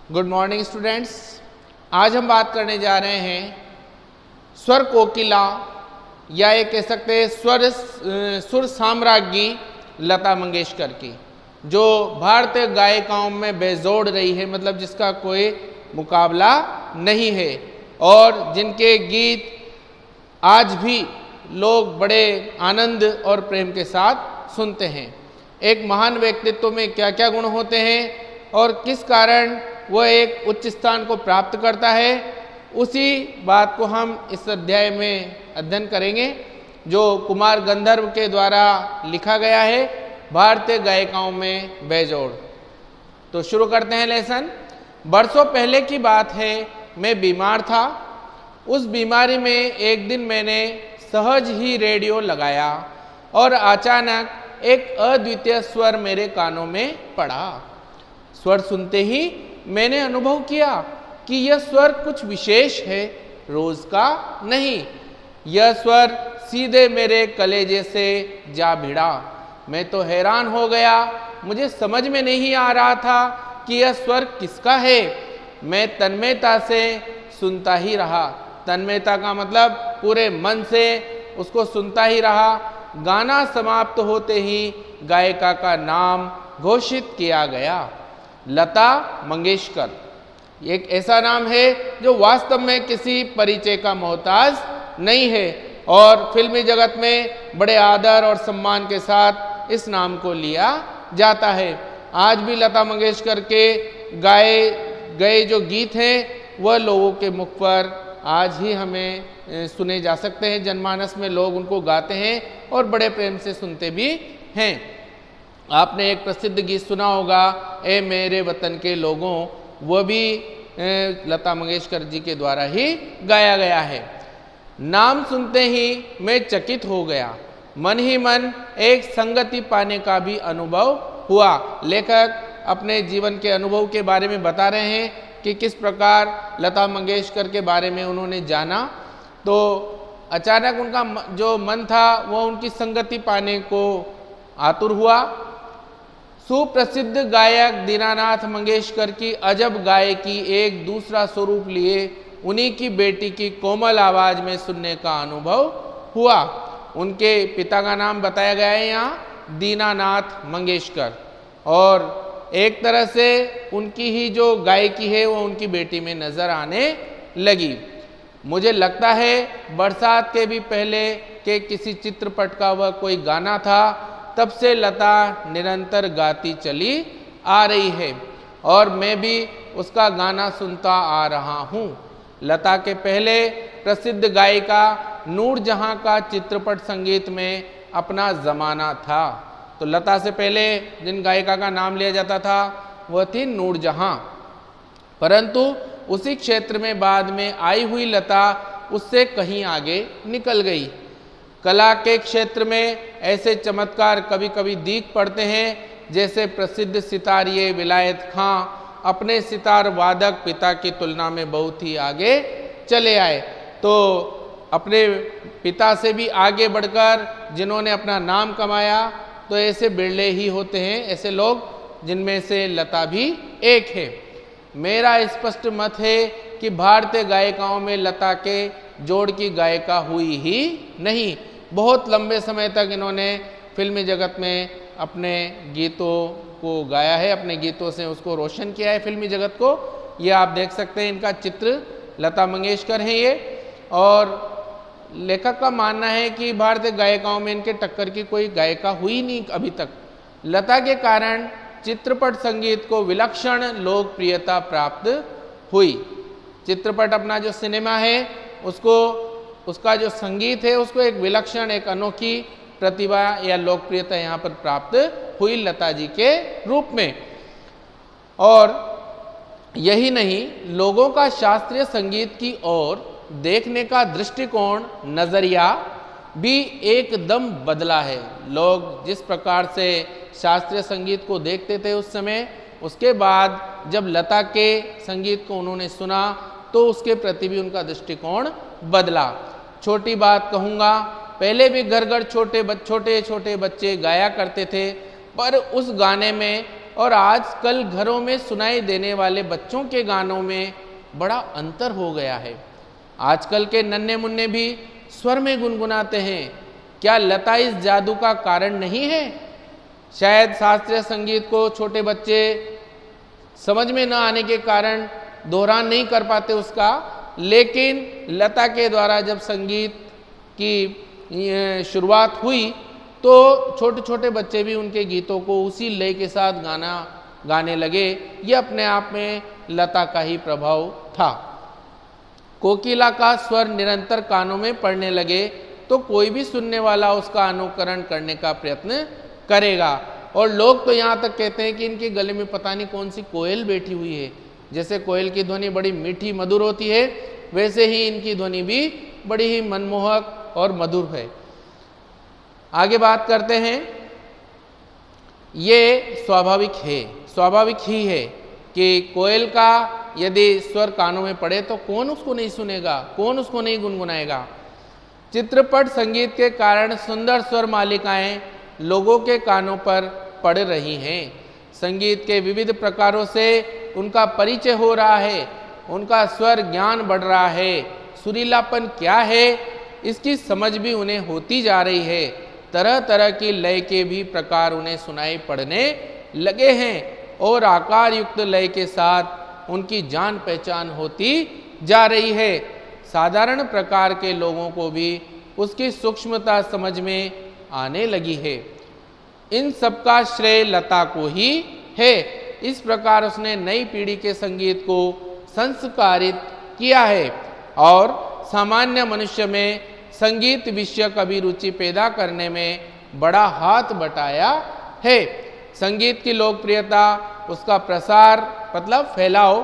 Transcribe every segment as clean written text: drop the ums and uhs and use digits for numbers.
Good morning students. आज हम बात करने जा रहे हैं स्वर कोकिला या ये कह सकते हैं सुर साम्राज्ञी लता मंगेशकर की, जो भारतीय गायिकाओं में बेजोड़ रही है, मतलब जिसका कोई मुकाबला नहीं है और जिनके गीत आज भी लोग बड़े आनंद और प्रेम के साथ सुनते हैं। एक महान व्यक्तित्व में क्या क्या गुण होते हैं और किस कारण वह एक उच्च स्थान को प्राप्त करता है, उसी बात को हम इस अध्याय में अध्ययन करेंगे, जो कुमार गंधर्व के द्वारा लिखा गया है, भारतीय गायिकाओं में बेजोड़। तो शुरू करते हैं लेसन। बरसों पहले की बात है, मैं बीमार था। उस बीमारी में एक दिन मैंने सहज ही रेडियो लगाया और अचानक एक अद्वितीय स्वर मेरे कानों में पड़ा। स्वर सुनते ही मैंने अनुभव किया कि यह स्वर कुछ विशेष है, रोज का नहीं। यह स्वर सीधे मेरे कलेजे से जा भिड़ा। मैं तो हैरान हो गया, मुझे समझ में नहीं आ रहा था कि यह स्वर किसका है। मैं तन्मयता से सुनता ही रहा। तन्मयता का मतलब पूरे मन से उसको सुनता ही रहा। गाना समाप्त होते ही गायिका का नाम घोषित किया गया, लता मंगेशकर। एक ऐसा नाम है जो वास्तव में किसी परिचय का मोहताज नहीं है और फिल्मी जगत में बड़े आदर और सम्मान के साथ इस नाम को लिया जाता है। आज भी लता मंगेशकर के गाए गए जो गीत हैं वह लोगों के मुख पर आज ही हमें सुने जा सकते हैं। जनमानस में लोग उनको गाते हैं और बड़े प्रेम से सुनते भी हैं। आपने एक प्रसिद्ध गीत सुना होगा, ए मेरे वतन के लोगों, वह भी लता मंगेशकर जी के द्वारा ही गाया गया है। नाम सुनते ही मैं चकित हो गया। मन ही मन एक संगति पाने का भी अनुभव हुआ। लेखक अपने जीवन के अनुभव के बारे में बता रहे हैं कि किस प्रकार लता मंगेशकर के बारे में उन्होंने जाना, तो अचानक उनका जो मन था वह उनकी संगति पाने को आतुर हुआ। सुप्रसिद्ध गायक दीनानाथ मंगेशकर की अजब गायकी एक दूसरा स्वरूप लिए उन्हीं की बेटी की कोमल आवाज में सुनने का अनुभव हुआ। उनके पिता का नाम बताया गया है यहाँ, दीनानाथ मंगेशकर, और एक तरह से उनकी ही जो गायकी है वो उनकी बेटी में नजर आने लगी। मुझे लगता है बरसात के भी पहले के किसी चित्रपट का वह कोई गाना था। तब से लता निरंतर गाती चली आ रही है और मैं भी उसका गाना सुनता आ रहा हूँ। लता के पहले प्रसिद्ध गायिका नूरजहां का चित्रपट संगीत में अपना जमाना था। तो लता से पहले जिन गायिका का नाम लिया जाता था वह थी नूरजहां, परंतु उसी क्षेत्र में बाद में आई हुई लता उससे कहीं आगे निकल गई। कला के क्षेत्र में ऐसे चमत्कार कभी कभी दिख पड़ते हैं, जैसे प्रसिद्ध सितारिये विलायत खां अपने सितार वादक पिता की तुलना में बहुत ही आगे चले आए। तो अपने पिता से भी आगे बढ़कर जिन्होंने अपना नाम कमाया, तो ऐसे बिरले ही होते हैं ऐसे लोग, जिनमें से लता भी एक है। मेरा स्पष्ट मत है कि भारतीय गायिकाओं में लता के जोड़ की गायिका हुई ही नहीं। बहुत लंबे समय तक इन्होंने फिल्मी जगत में अपने गीतों को गाया है, अपने गीतों से उसको रोशन किया है फिल्मी जगत को। ये आप देख सकते हैं, इनका चित्र लता मंगेशकर है ये, और लेखक का मानना है कि भारतीय गायिकाओं में इनके टक्कर की कोई गायिका हुई नहीं अभी तक। लता के कारण चित्रपट संगीत को विलक्षण लोकप्रियता प्राप्त हुई। चित्रपट अपना जो सिनेमा है उसको, उसका जो संगीत है उसको एक विलक्षण, एक अनोखी प्रतिभा या लोकप्रियता यहाँ पर प्राप्त हुई लता जी के रूप में। और यही नहीं, लोगों का शास्त्रीय संगीत की ओर देखने का दृष्टिकोण, नजरिया भी एकदम बदला है। लोग जिस प्रकार से शास्त्रीय संगीत को देखते थे उस समय, उसके बाद जब लता के संगीत को उन्होंने सुना तो उसके प्रति भी उनका दृष्टिकोण बदला। छोटी बात कहूँगा, पहले भी घर घर छोटे छोटे बच्चे गाया करते थे, पर उस गाने में और आजकल घरों में सुनाई देने वाले बच्चों के गानों में बड़ा अंतर हो गया है। आजकल के नन्हे मुन्ने भी स्वर में गुनगुनाते हैं। क्या लता इस जादू का कारण नहीं है? शायद शास्त्रीय संगीत को छोटे बच्चे समझ में न आने के कारण दोहरान नहीं कर पाते उसका, लेकिन लता के द्वारा जब संगीत की शुरुआत हुई तो छोटे छोटे बच्चे भी उनके गीतों को उसी लय के साथ गाने लगे। ये अपने आप में लता का ही प्रभाव था। कोकिला का स्वर निरंतर कानों में पड़ने लगे तो कोई भी सुनने वाला उसका अनुकरण करने का प्रयत्न करेगा। और लोग तो यहाँ तक कहते हैं कि इनके गले में पता नहीं कौन सी कोयल बैठी हुई है। जैसे कोयल की ध्वनि बड़ी मीठी मधुर होती है, वैसे ही इनकी ध्वनि भी बड़ी ही मनमोहक और मधुर है। आगे बात करते हैं। ये स्वाभाविक ही है कि कोयल का यदि स्वर कानों में पड़े तो कौन उसको नहीं सुनेगा, कौन उसको नहीं गुनगुनाएगा। चित्रपट संगीत के कारण सुंदर स्वर मालिकाएं लोगों के कानों पर पड़ रही हैं। संगीत के विविध प्रकारों से उनका परिचय हो रहा है, उनका स्वर ज्ञान बढ़ रहा है। सुरीलापन क्या है इसकी समझ भी उन्हें होती जा रही है। तरह तरह की लय के भी प्रकार उन्हें सुनाई पड़ने लगे हैं और आकार युक्त लय के साथ उनकी जान पहचान होती जा रही है। साधारण प्रकार के लोगों को भी उसकी सूक्ष्मता समझ में आने लगी है। इन सबका श्रेय लता को ही है। इस प्रकार उसने नई पीढ़ी के संगीत को संस्कारित किया है और सामान्य मनुष्य में संगीत विषयक अभिरुचि पैदा करने में बड़ा हाथ बटाया है। संगीत की लोकप्रियता, उसका प्रसार मतलब फैलाव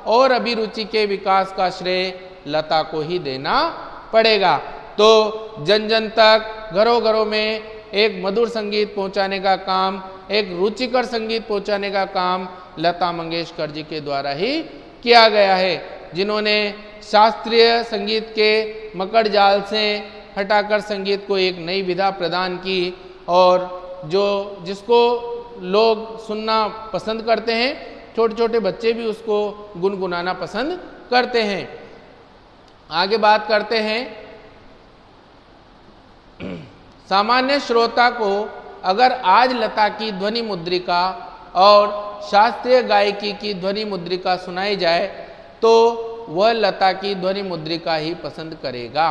और अभिरुचि के विकास का श्रेय लता को ही देना पड़ेगा। तो जन जन तक, घरों घरों में एक मधुर संगीत पहुंचाने का काम, एक रुचिकर संगीत पहुंचाने का काम लता मंगेशकर जी के द्वारा ही किया गया है, जिन्होंने शास्त्रीय संगीत के मकड़ जाल से हटाकर संगीत को एक नई विधा प्रदान की और जिसको लोग सुनना पसंद करते हैं, छोटे छोटे बच्चे भी उसको गुनगुनाना पसंद करते हैं। आगे बात करते हैं। सामान्य श्रोता को अगर आज लता की ध्वनि मुद्रिका और शास्त्रीय गायकी की ध्वनि मुद्रिका सुनाई जाए तो वह लता की ध्वनि मुद्रिका ही पसंद करेगा।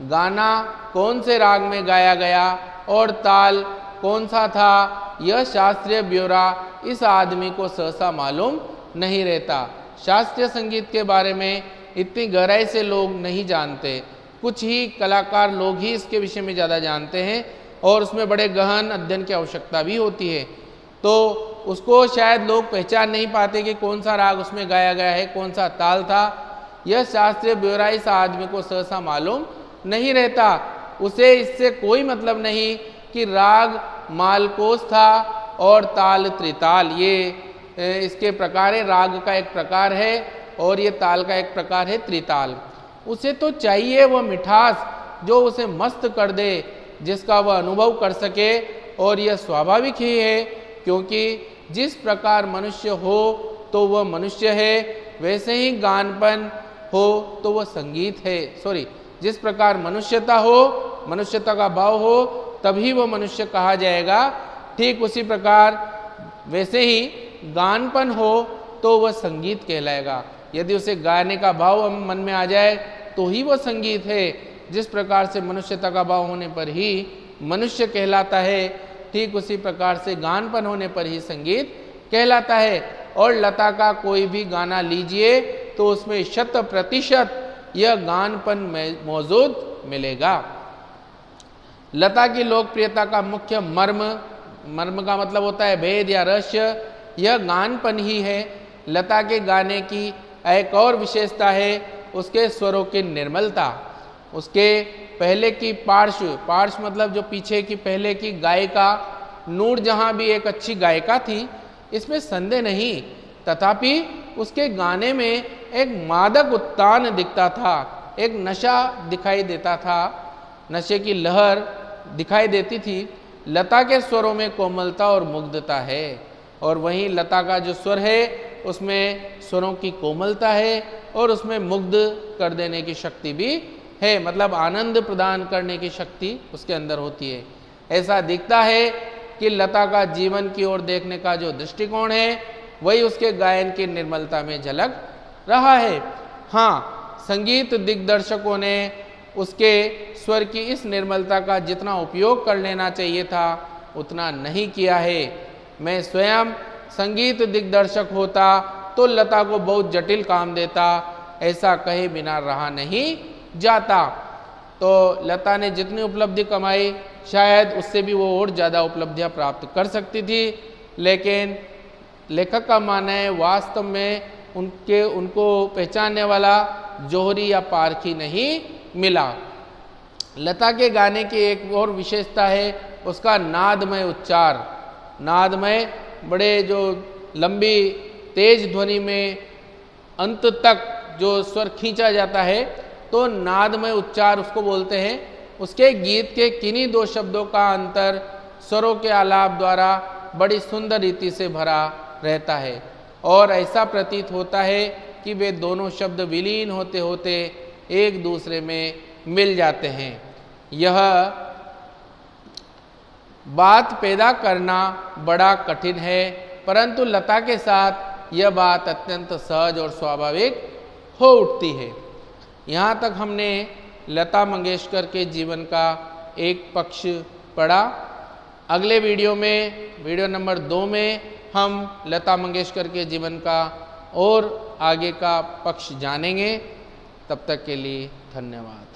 गाना कौन से राग में गाया गया और ताल कौन सा था, यह शास्त्रीय ब्यौरा इस आदमी को सहसा मालूम नहीं रहता। शास्त्रीय संगीत के बारे में इतनी गहराई से लोग नहीं जानते। कुछ ही कलाकार लोग ही इसके विषय में ज़्यादा जानते हैं और उसमें बड़े गहन अध्ययन की आवश्यकता भी होती है। तो उसको शायद लोग पहचान नहीं पाते कि कौन सा राग उसमें गाया गया है, कौन सा ताल था। यह शास्त्रीय ब्यौरा इस आदमी को सहसा मालूम नहीं रहता। उसे इससे कोई मतलब नहीं कि राग मालकोस था और ताल त्रिताल, ये इसके प्रकार है। राग का एक प्रकार है और ये ताल का एक प्रकार है त्रिताल। उसे तो चाहिए वह मिठास जो उसे मस्त कर दे, जिसका वह अनुभव कर सके। और यह स्वाभाविक ही है, क्योंकि जिस प्रकार मनुष्य हो तो वह मनुष्य है, वैसे ही गानपन हो तो वह संगीत है। जिस प्रकार मनुष्यता हो, मनुष्यता का भाव हो, तभी वह मनुष्य कहा जाएगा। ठीक उसी प्रकार वैसे ही गानपन हो तो वह संगीत कहलाएगा। यदि उसे गाने का भाव मन में आ जाए तो ही वह संगीत है। जिस प्रकार से मनुष्यता का भाव होने पर ही मनुष्य कहलाता है, ठीक उसी प्रकार से गानपन होने पर ही संगीत कहलाता है। और लता का कोई भी गाना लीजिए तो उसमें 100% यह गानपन मौजूद मिलेगा। लता की लोकप्रियता का मुख्य मर्म का मतलब होता है भेद या रहस्य, यह गानपन ही है। लता के गाने की एक और विशेषता है उसके स्वरों की निर्मलता। उसके पहले की पार्श्व मतलब जो पीछे की पहले की गायिका नूरजहां भी एक अच्छी गायिका थी, इसमें संदेह नहीं। तथापि उसके गाने में एक मादक उत्तान दिखता था, एक नशा दिखाई देता था, नशे की लहर दिखाई देती थी। लता के स्वरों में कोमलता और मुग्धता है और वहीं लता का जो स्वर है उसमें स्वरों की कोमलता है और उसमें मुग्ध कर देने की शक्ति भी है, मतलब आनंद प्रदान करने की शक्ति उसके अंदर होती है। ऐसा दिखता है कि लता का जीवन की ओर देखने का जो दृष्टिकोण है वही उसके गायन की निर्मलता में झलक रहा है। हाँ, संगीत दिग्दर्शकों ने उसके स्वर की इस निर्मलता का जितना उपयोग कर लेना चाहिए था उतना नहीं किया है। मैं स्वयं संगीत दिग्दर्शक होता तो लता को बहुत जटिल काम देता, ऐसा कहे बिना रहा नहीं जाता। तो लता ने जितनी उपलब्धि कमाई शायद उससे भी वो और ज़्यादा उपलब्धियां प्राप्त कर सकती थी, लेकिन लेखक का मानना है वास्तव में उनको पहचानने वाला जौहरी या पारखी नहीं मिला। लता के गाने की एक और विशेषता है उसका नादमय उच्चार। नादमय बड़े जो लंबी तेज ध्वनि में अंत तक जो स्वर खींचा जाता है तो नादमय उच्चार उसको बोलते हैं। उसके गीत के किन्हीं दो शब्दों का अंतर स्वरों के आलाप द्वारा बड़ी सुंदर रीति से भरा रहता है और ऐसा प्रतीत होता है कि वे दोनों शब्द विलीन होते होते एक दूसरे में मिल जाते हैं। यह बात पैदा करना बड़ा कठिन है, परंतु लता के साथ यह बात अत्यंत सहज और स्वाभाविक हो उठती है। यहाँ तक हमने लता मंगेशकर के जीवन का एक पक्ष पढ़ा। अगले वीडियो में, वीडियो नंबर 2 में हम लता मंगेशकर के जीवन का और आगे का पक्ष जानेंगे। तब तक के लिए धन्यवाद।